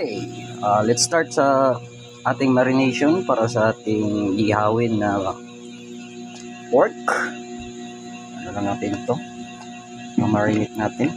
Okay, let's start sa ating marination para sa ating ihawin na pork. Ano lang natin ito? Marinate natin.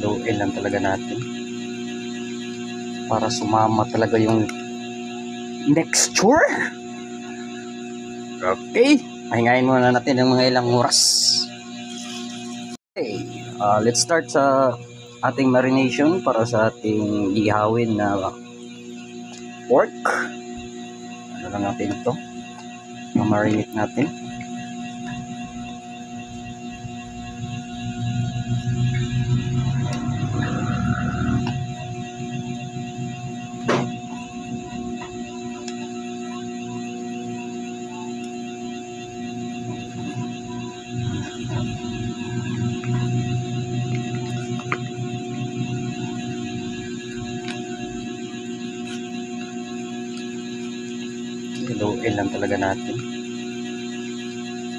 Haluin lang talaga natin para sumama talaga yung texture. Okay, pahingayin muna natin ng mga ilang oras. Okay, let's start sa ating marination para sa ating ihawin na pork. Ano lang natin ito? Marinate natin. Haluin lang talaga natin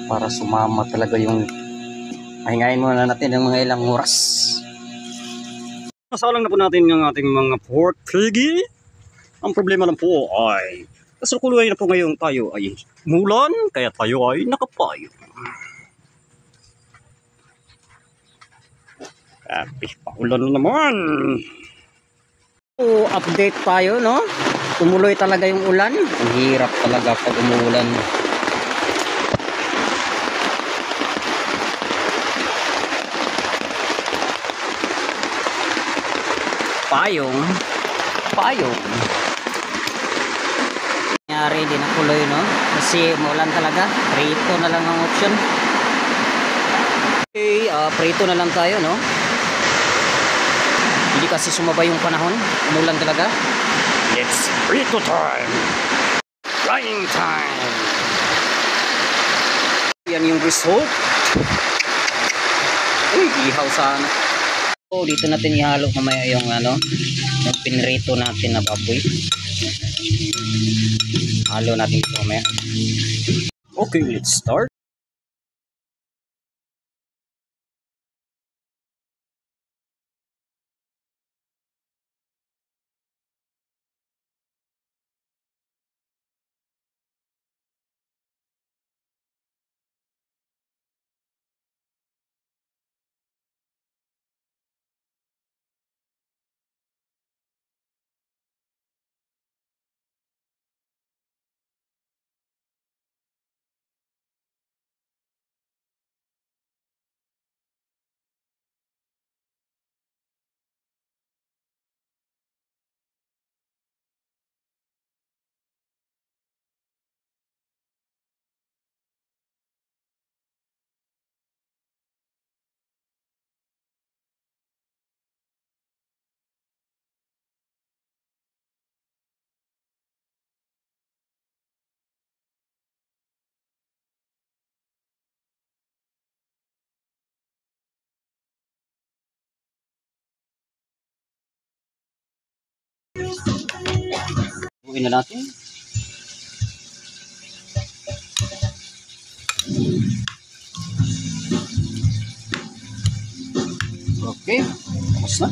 para sumama talaga yung pahingayin muna natin ng mga ilang oras. Nasalang na po natin ng ating mga pork piggy. Ang problema lang po ay kasukuluay na po ngayon tayo ay mulan, kaya tayo ay nakapayo. Paulan na naman. So, update tayo, no? Tumuloy talaga yung ulan. Ang hirap talaga pag umuulan. Payong. Nangyari, di na kuloy, no? Kasi umuulan talaga. Prito na lang ang option. Okay, prito na lang tayo, no? Hindi kasi sumabay yung panahon. Umulan talaga. It's prito time. Frying time. Yan yung result. Uy, ihaw sana. So, dito natin ihalo mamaya yung yung pinrito natin na baboy. Halo natin ito mamaya. Okay, let's start. Buuin na natin. Okay, tapos na.